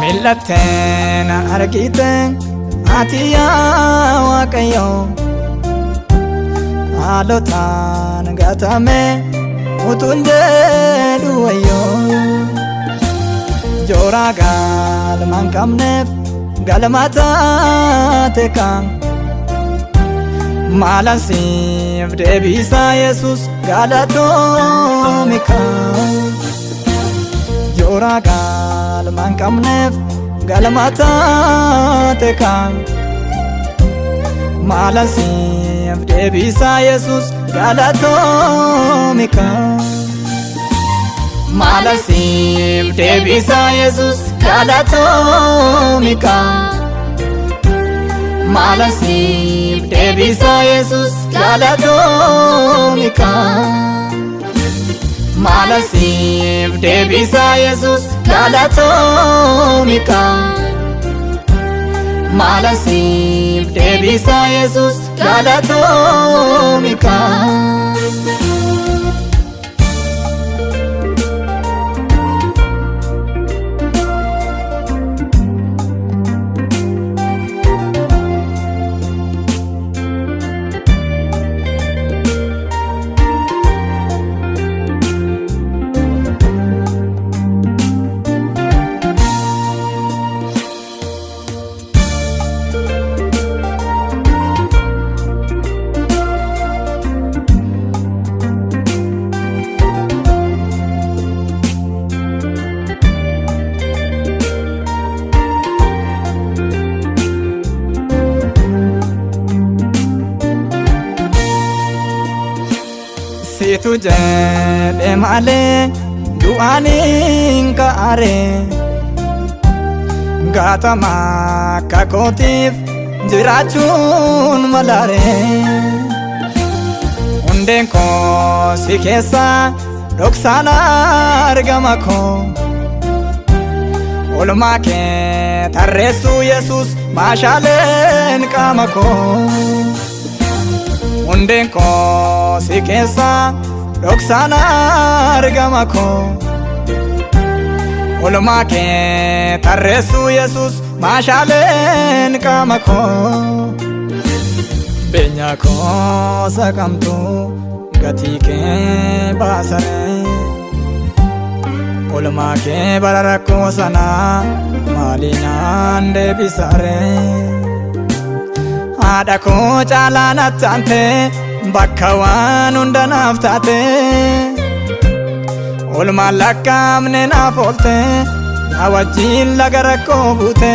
Milatena argite atiya waqayo alotan gatame utunde duwayo jora gal mankamnef galmata tekan malasif debisa Jesus galatomika jora gal mankamnef galmata tekan malasif debisa Jesus galatomika malasif debisa Jesus galatomika malasif debisa Jesus galatomika malasif debisa Jesus galatomika malasif debisa Jesus galatomika situ jedhe malee du'aanin ka'are gaatama akka kootiif jiraachuun malaare hundeen koo si keessa dhoksaan argama koo oolmaa kee tarreessuu Yesuus maashaaleen qaama koo hundeen koo si keessa dhoksaan argama koo oolmaa kee tarreessuu Yesuus maashaaleen qaama koo beenyaa koo saqamtu gatii kee baasare oolmaa kee bara rakkoo sanaa maalinaan deebisare haadha koo caalaa natti aante bakka waan hunda naaf taate oolmaan lakkaa'amne naaf oolte yaa wajjin laga rakkoo buute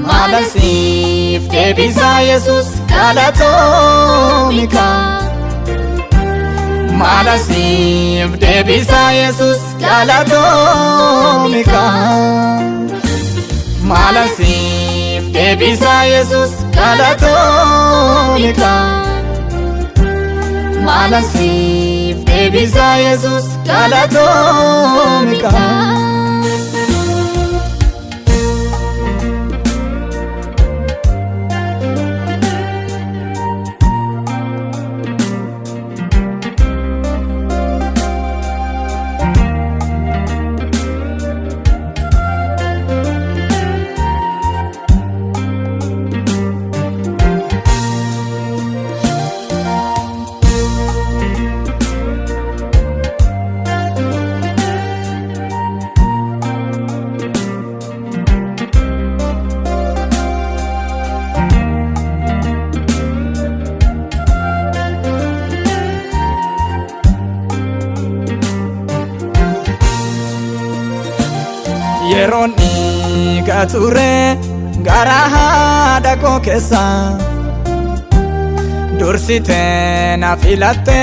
malasif debisa Jesus galatomika malasif debisa Jesus galatomika malasif debisa Jesus galatomika malasif debisa Jesus galatomika yeroon dhiiga ture gara haadha koo keessa dursitee na filatte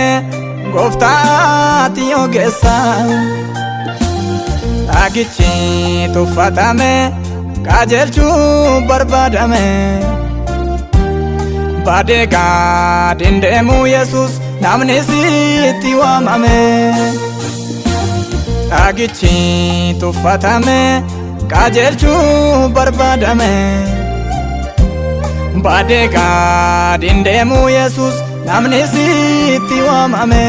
gooftaati ogeessa dhagichi tuffatame qajeelchuu barbaadame badeegaa dindeemu Yesuus namni sitti waamame dhagichi tuffatame qajeelchuu barbaadame badeegaa dindeemu Yesuus namni sitti waamame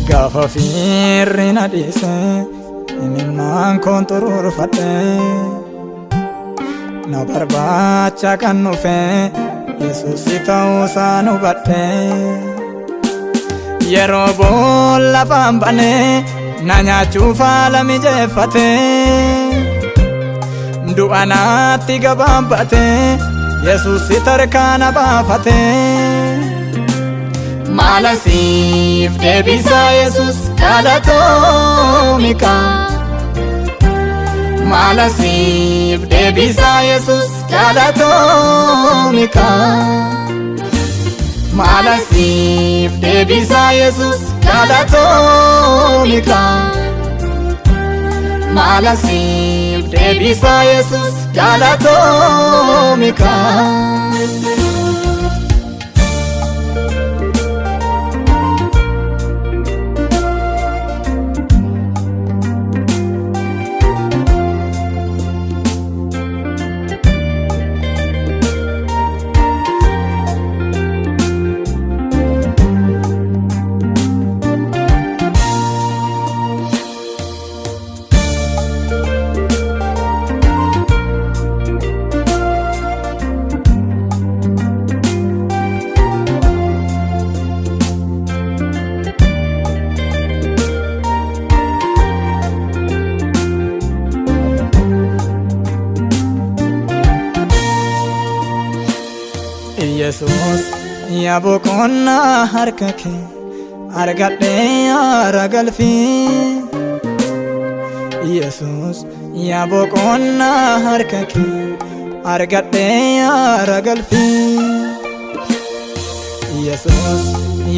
gaafa fiirri na dhiise imimmaan koon xuruurfadhe na barbaacha kan dhufe Yesuusi ta'uusaa hubadhe yeroo boolla afaan bane na nyaachuuf haala mijeeffate du'a naatti gabaabbate Yesuusi tarkaana baafate maal siif deebisa Yesuus galatoomika maal siif deebisa Yesuus galatoomika maal siif deebisa Yesuus galatoomika maal siif deebisa Yesuus galatoomika Yesuus yaa boqonnaa harka kee argadhee aara galfii Yesuus yaa boqonnaa harka kee argadhee aara galfii Yesuus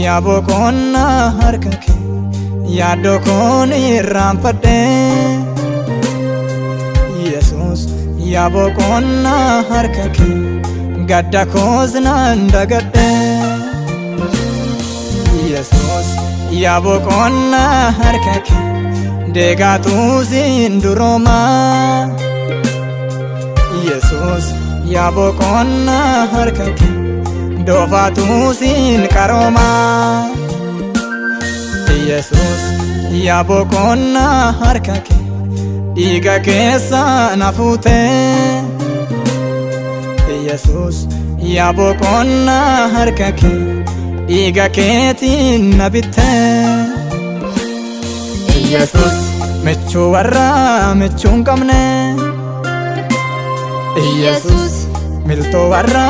yaa boqonnaa harka kee yaaddoo koon irraanfadhee Yesuus yaa boqonnaa harka kee gadda koos nan dagadhe Yesuus yaa boqonnaa harka kee deegaatuu siin durooma Yesuus yaa boqonnaa harka kee doofaatuu siin qarooma Yesuus yaa boqonnaa harka kee dhiiga keessa na fuute Yesuus yaa boqonnaa harka kee dhiiga keetiin na bitte Yesuus michuu warra michuu hin qabne Yesuus miltoo warra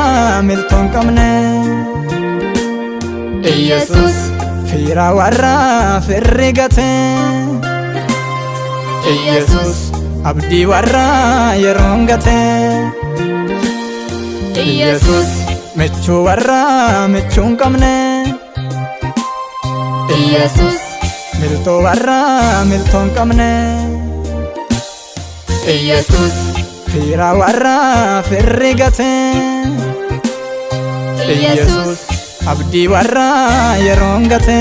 miltoo hin qabne Yesuus fiira warra firri gate Yesuus abdii warra yeroon gate Yesuus michuu warra michuu hin qabne Yesuus miltoo warra miltoo hin qabne Yesuus fiira warra firri gate Yesuus abdii warra yeroon gate